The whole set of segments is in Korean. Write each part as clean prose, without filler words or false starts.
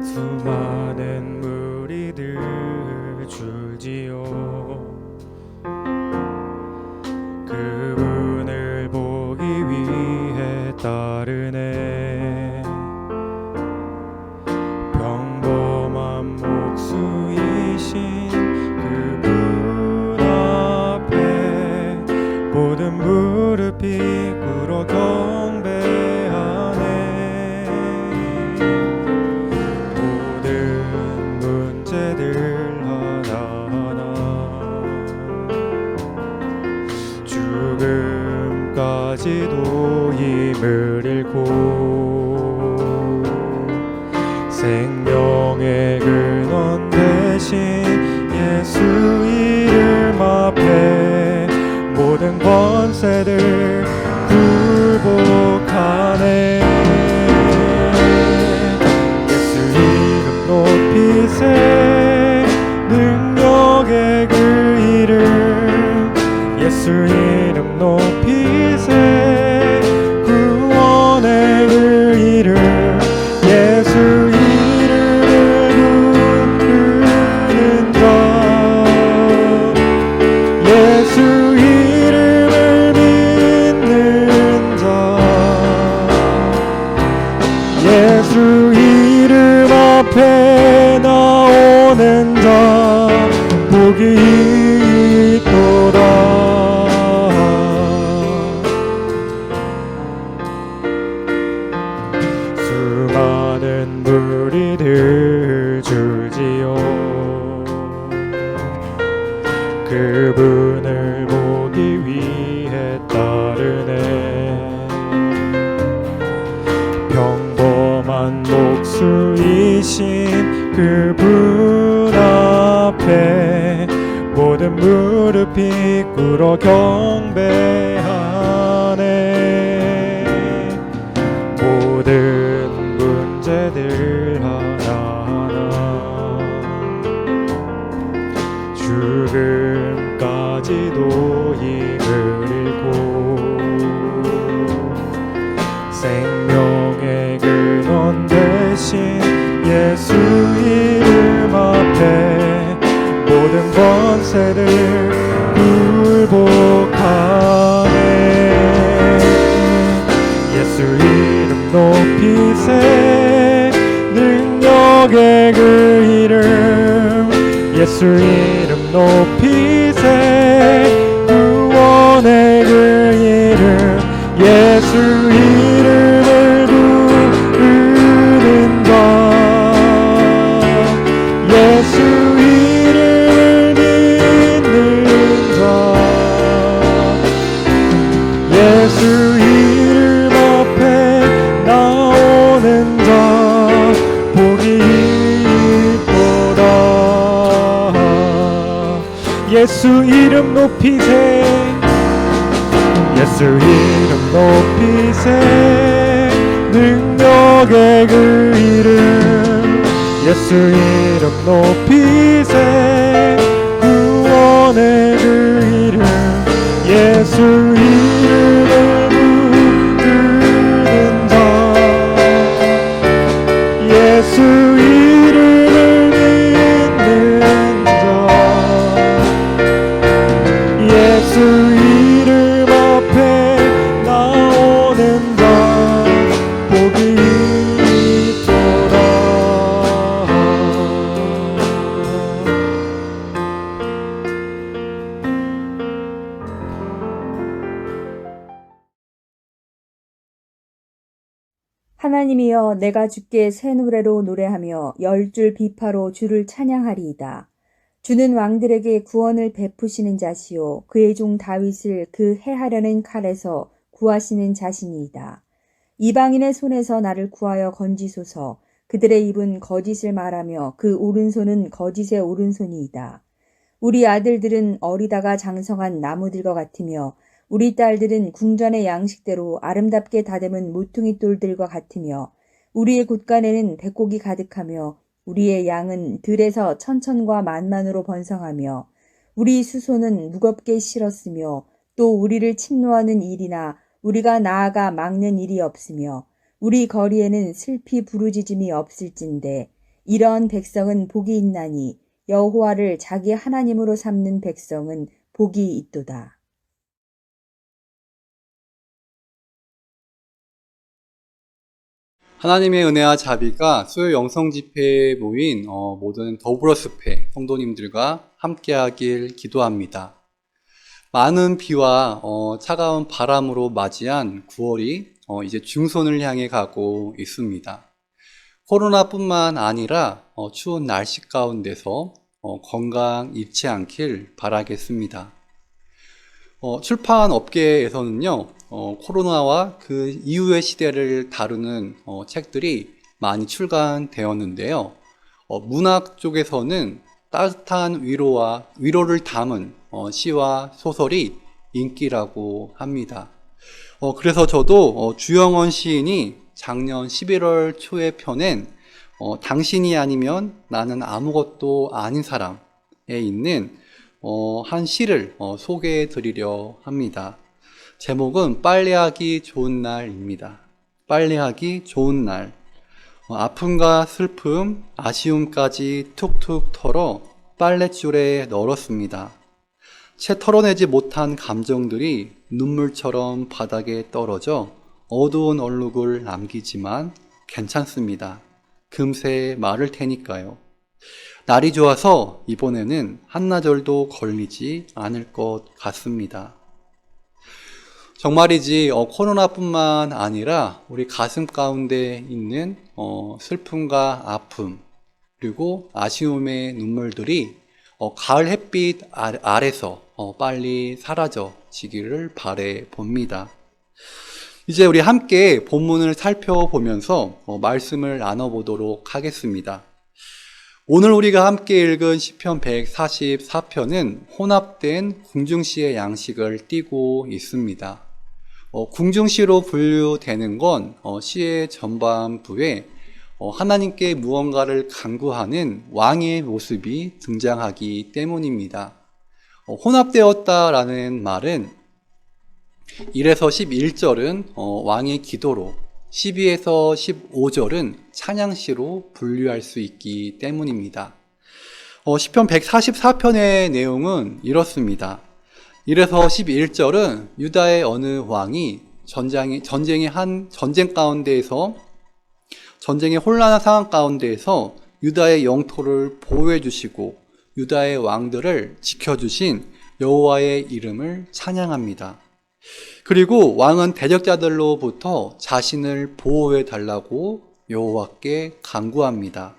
수많은 무리들 줄지어 그분을 보기 위해 따르네. 평범한 목수이신 그분 앞에 모든 무릎이 꿇어 경배하네. 모든 문제들 하나하나 죽음까지도 힘을 잃고 생명의 근원 대신 예수 이름 앞에 모든 권세들 굴복하네. 예수 이름 높이세 능력의 그 이름 예수 이름 높이세 구원의 그 이름 예수 이름을 부르는 자 예수 이름을 믿는 자 예수 이름 앞에 나오는 자 복이 있도다. 수많은 무리들 줄지어 그분을 보기 위해 따르네. 평범한 목수이신 그분 앞에 모든 무릎이 꿇어 경배하네. 모든 문제들 하나하나 죽음까지도 힘을 잃고 생명의 근원 대신 예수 이름 앞에 모든 권세들 굴복하네. 예수 이름 높이세 능력의 그 이름 예수 이름 높이세 구원의 그 이름 예수 이름을 부르는 자 예수 이름을 믿는 자 예수 이름 앞에 나오는 자 복이 있도다. 예수 이름 높이세 예수 이름 높이세 능력의 그 이름 예수 이름 높이세 구원의 그 이름 예수 이름을 부르는 자 예수 이름을 믿는 자 예수 이름 앞에 나오는 자 복이 있도다. 하나님이여 내가 주께 새 노래로 노래하며 10줄 비파로 주를 찬양하리이다. 주는 왕들에게 구원을 베푸시는 자시요 그의 종 다윗을 그 해하려는 칼에서 구하시는 자신이이다. 이방인의 손에서 나를 구하여 건지소서. 그들의 입은 거짓을 말하며 그 오른손은 거짓의 오른손이이다. 우리 아들들은 어리다가 장성한 나무들과 같으며 우리 딸들은 궁전의 양식대로 아름답게 다듬은 모퉁이 돌들과 같으며 우리의 곳간에는 백곡이 가득하며 우리의 양은 들에서 천천과 만만으로 번성하며 우리 수소는 무겁게 실었으며 또 우리를 침노하는 일이나 우리가 나아가 막는 일이 없으며 우리 거리에는 슬피 부르짖음이 없을진데 이러한 백성은 복이 있나니 여호와를 자기 하나님으로 삼는 백성은 복이 있도다. 하나님의 은혜와 자비가 수요 영성 집회에 모인 모든 더불어숲회 성도님들과 함께하길 기도합니다. 많은 비와 차가운 바람으로 맞이한 9월이 이제 중손을 향해 가고 있습니다. 코로나뿐만 아니라 추운 날씨 가운데서 건강 잃지 않길 바라겠습니다. 출판 업계에서는요, 코로나와 그 이후의 시대를 다루는 책들이 많이 출간되었는데요. 문학 쪽에서는 따뜻한 위로를 담은 시와 소설이 인기라고 합니다. 그래서 저도 주영원 시인이 작년 11월 초에 펴낸 당신이 아니면 나는 아무것도 아닌 사람에 있는 한 시를 소개해 드리려 합니다. 제목은 빨래하기 좋은 날입니다. 빨래하기 좋은 날. 아픔과 슬픔, 아쉬움까지 툭툭 털어 빨랫줄에 널었습니다. 채 털어내지 못한 감정들이 눈물처럼 바닥에 떨어져 어두운 얼룩을 남기지만 괜찮습니다. 금세 마를 테니까요. 날이 좋아서 이번에는 한나절도 걸리지 않을 것 같습니다. 정말이지 코로나뿐만 아니라 우리 가슴 가운데 있는 슬픔과 아픔 그리고 아쉬움의 눈물들이 가을 햇빛 아래서 빨리 사라져지기를 바래 봅니다. 이제 우리 함께 본문을 살펴보면서 말씀을 나눠보도록 하겠습니다. 오늘 우리가 함께 읽은 시편 144편은 혼합된 궁중시의 양식을 띠고 있습니다. 궁중시로 분류되는 건 시의 전반부에 하나님께 무언가를 간구하는 왕의 모습이 등장하기 때문입니다. 혼합되었다라는 말은 1에서 11절은 왕의 기도로 12에서 15절은 찬양시로 분류할 수 있기 때문입니다. 시편 144편의 내용은 이렇습니다. 1에서 11절은 유다의 어느 왕이 전쟁의 혼란한 상황 가운데에서 유다의 영토를 보호해 주시고 유다의 왕들을 지켜주신 여호와의 이름을 찬양합니다. 그리고 왕은 대적자들로부터 자신을 보호해 달라고 여호와께 간구합니다.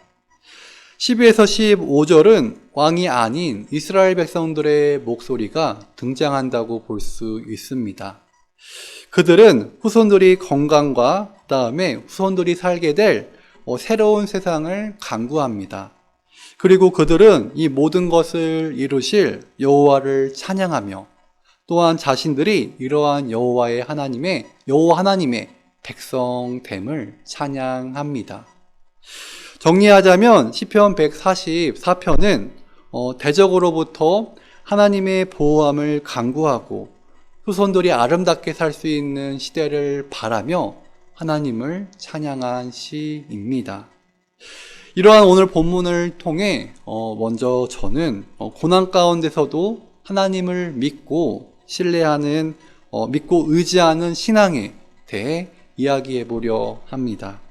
12에서 15절은 왕이 아닌 이스라엘 백성들의 목소리가 등장한다고 볼 수 있습니다. 그들은 후손들이 건강과 그다음에 후손들이 살게 될 새로운 세상을 간구합니다. 그리고 그들은 이 모든 것을 이루실 여호와를 찬양하며 또한 자신들이 이러한 여호와 하나님의 백성됨을 찬양합니다. 정리하자면 시편 144편은 대적으로부터 하나님의 보호함을 간구하고 후손들이 아름답게 살 수 있는 시대를 바라며 하나님을 찬양한 시입니다. 이러한 오늘 본문을 통해 먼저 저는 고난 가운데서도 하나님을 믿고 신뢰하는 믿고 의지하는 신앙에 대해 이야기해 보려 합니다.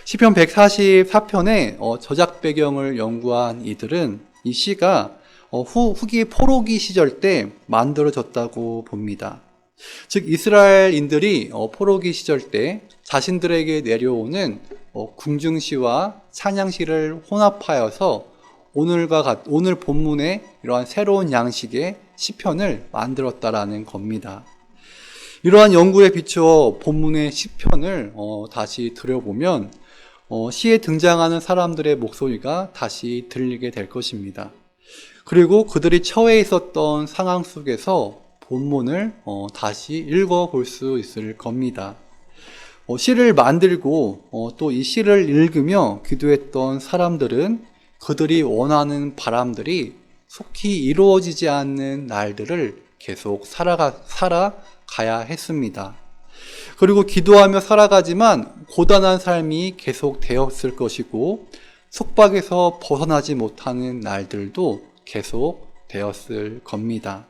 시편 144편의 저작 배경을 연구한 이들은 이 시가 후기 포로기 시절 때 만들어졌다고 봅니다. 즉 이스라엘인들이 포로기 시절 때 자신들에게 내려오는 궁중시와 찬양시를 혼합하여서 오늘 본문의 이러한 새로운 양식의 시편을 만들었다라는 겁니다. 이러한 연구에 비추어 본문의 시편을 다시 들여보면 시에 등장하는 사람들의 목소리가 다시 들리게 될 것입니다. 그리고 그들이 처해 있었던 상황 속에서 본문을 다시 읽어볼 수 있을 겁니다. 시를 만들고 또 이 시를 읽으며 기도했던 사람들은 그들이 원하는 바람들이 속히 이루어지지 않는 날들을 계속 살아가야 했습니다. 그리고 기도하며 살아가지만 고단한 삶이 계속 되었을 것이고 속박에서 벗어나지 못하는 날들도 계속 되었을 겁니다.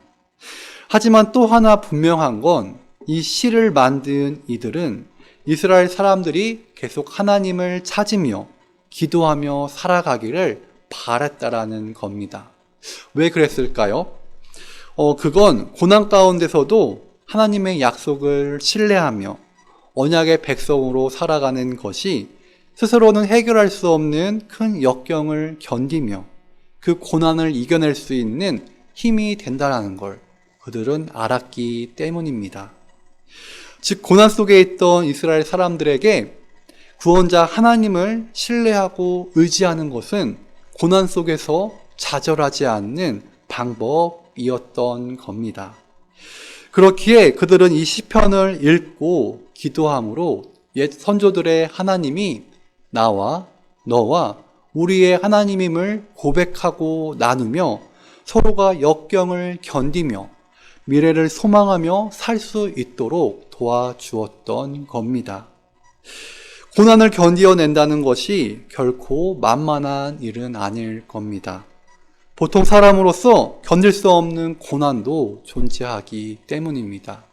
하지만 또 하나 분명한 건 이 시를 만든 이들은 이스라엘 사람들이 계속 하나님을 찾으며 기도하며 살아가기를 바랬다라는 겁니다. 왜 그랬을까요? 그건 고난 가운데서도 하나님의 약속을 신뢰하며 언약의 백성으로 살아가는 것이 스스로는 해결할 수 없는 큰 역경을 견디며 그 고난을 이겨낼 수 있는 힘이 된다는 걸 그들은 알았기 때문입니다. 즉 고난 속에 있던 이스라엘 사람들에게 구원자 하나님을 신뢰하고 의지하는 것은 고난 속에서 좌절하지 않는 방법이었던 겁니다. 그렇기에 그들은 이 시편을 읽고 기도함으로 옛 선조들의 하나님이 나와 너와 우리의 하나님임을 고백하고 나누며 서로가 역경을 견디며 미래를 소망하며 살 수 있도록 도와주었던 겁니다. 고난을 견디어낸다는 것이 결코 만만한 일은 아닐 겁니다. 보통 사람으로서 견딜 수 없는 고난도 존재하기 때문입니다.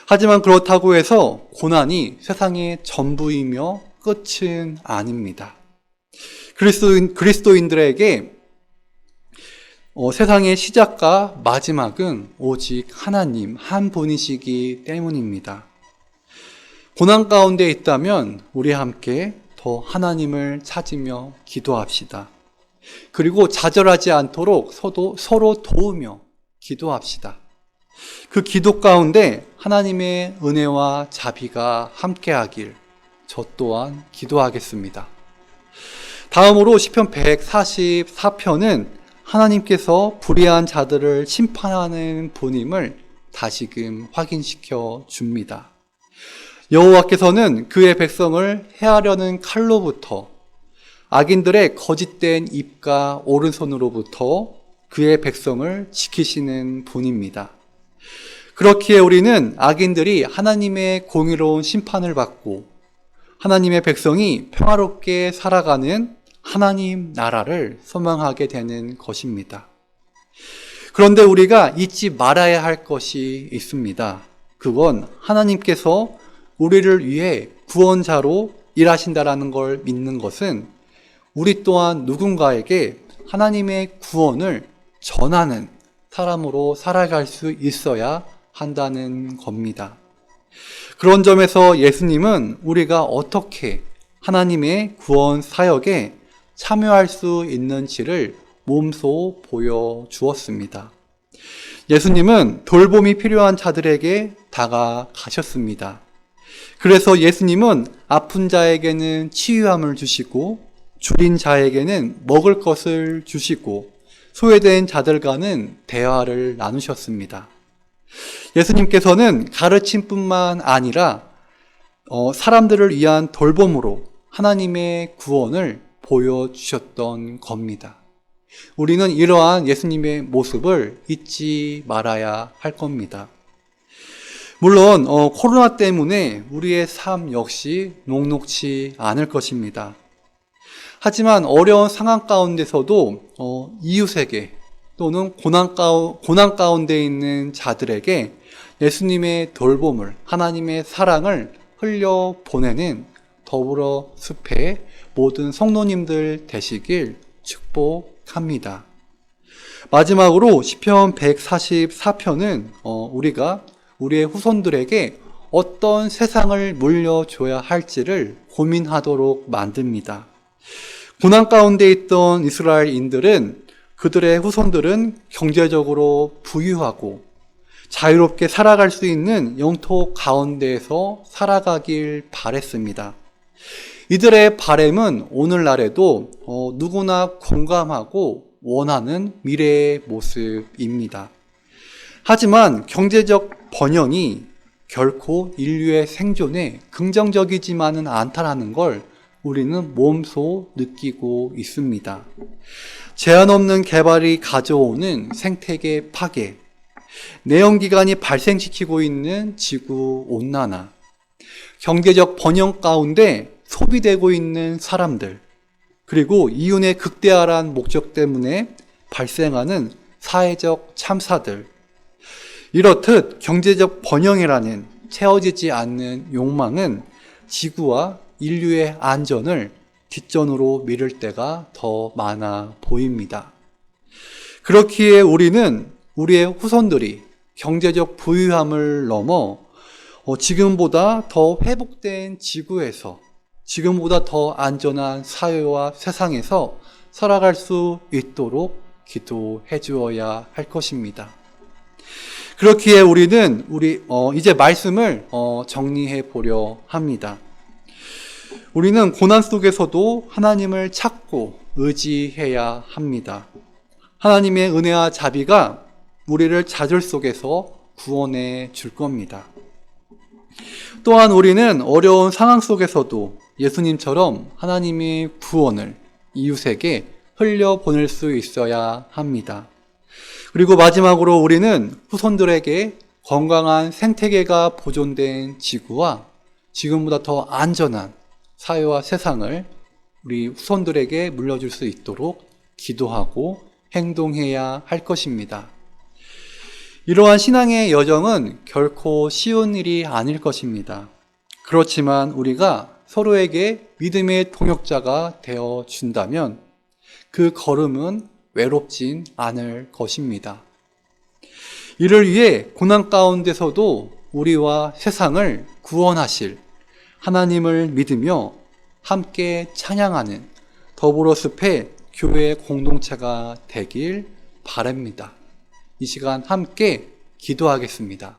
하지만 그렇다고 해서 고난이 세상의 전부이며 끝은 아닙니다. 그리스도인들에게 세상의 시작과 마지막은 오직 하나님 한 분이시기 때문입니다. 고난 가운데 있다면 우리 함께 더 하나님을 찾으며 기도합시다. 그리고 좌절하지 않도록 서로 도우며 기도합시다. 그 기도 가운데 하나님의 은혜와 자비가 함께하길 저 또한 기도하겠습니다. 다음으로 시편 144편은 하나님께서 불의한 자들을 심판하는 분임을 다시금 확인시켜 줍니다. 여호와께서는 그의 백성을 해하려는 칼로부터 악인들의 거짓된 입과 오른손으로부터 그의 백성을 지키시는 분입니다. 그렇기에 우리는 악인들이 하나님의 공의로운 심판을 받고 하나님의 백성이 평화롭게 살아가는 하나님 나라를 소망하게 되는 것입니다. 그런데 우리가 잊지 말아야 할 것이 있습니다. 그건 하나님께서 우리를 위해 구원자로 일하신다라는 걸 믿는 것은 우리 또한 누군가에게 하나님의 구원을 전하는 사람으로 살아갈 수 있어야 한다는 겁니다. 그런 점에서 예수님은 우리가 어떻게 하나님의 구원 사역에 참여할 수 있는지를 몸소 보여주었습니다. 예수님은 돌봄이 필요한 자들에게 다가가셨습니다. 그래서 예수님은 아픈 자에게는 치유함을 주시고 줄인 자에게는 먹을 것을 주시고 소외된 자들과는 대화를 나누셨습니다. 예수님께서는 가르침뿐만 아니라 사람들을 위한 돌봄으로 하나님의 구원을 보여주셨던 겁니다. 우리는 이러한 예수님의 모습을 잊지 말아야 할 겁니다. 물론 코로나 때문에 우리의 삶 역시 녹록지 않을 것입니다. 하지만 어려운 상황 가운데서도 이웃에게 또는 고난 가운데 있는 자들에게 예수님의 돌봄을, 하나님의 사랑을 흘려보내는 더불어 숲의 모든 성도님들 되시길 축복합니다. 마지막으로 시편 144편은 우리가 우리의 후손들에게 어떤 세상을 물려줘야 할지를 고민하도록 만듭니다. 고난 가운데 있던 이스라엘인들은 그들의 후손들은 경제적으로 부유하고 자유롭게 살아갈 수 있는 영토 가운데에서 살아가길 바랬습니다. 이들의 바램은 오늘날에도 누구나 공감하고 원하는 미래의 모습입니다. 하지만 경제적 번영이 결코 인류의 생존에 긍정적이지만은 않다라는 걸 우리는 몸소 느끼고 있습니다. 제한 없는 개발이 가져오는 생태계 파괴, 내연기관이 발생시키고 있는 지구 온난화, 경제적 번영 가운데 소비되고 있는 사람들, 그리고 이윤의 극대화란 목적 때문에 발생하는 사회적 참사들, 이렇듯 경제적 번영이라는 채워지지 않는 욕망은 지구와 인류의 안전을 뒷전으로 미룰 때가 더 많아 보입니다. 그렇기에 우리는 우리의 후손들이 경제적 부유함을 넘어 지금보다 더 회복된 지구에서, 지금보다 더 안전한 사회와 세상에서 살아갈 수 있도록 기도해 주어야 할 것입니다. 그렇기에 우리는 이제 말씀을 정리해 보려 합니다. 우리는 고난 속에서도 하나님을 찾고 의지해야 합니다. 하나님의 은혜와 자비가 우리를 좌절 속에서 구원해 줄 겁니다. 또한 우리는 어려운 상황 속에서도 예수님처럼 하나님의 구원을 이웃에게 흘려보낼 수 있어야 합니다. 그리고 마지막으로 우리는 후손들에게 건강한 생태계가 보존된 지구와 지금보다 더 안전한 사회와 세상을 우리 후손들에게 물려줄 수 있도록 기도하고 행동해야 할 것입니다. 이러한 신앙의 여정은 결코 쉬운 일이 아닐 것입니다. 그렇지만 우리가 서로에게 믿음의 동역자가 되어 준다면 그 걸음은 외롭진 않을 것입니다. 이를 위해 고난 가운데서도 우리와 세상을 구원하실 하나님을 믿으며 함께 찬양하는 더불어 숲의 교회 공동체가 되길 바랍니다. 이 시간 함께 기도하겠습니다.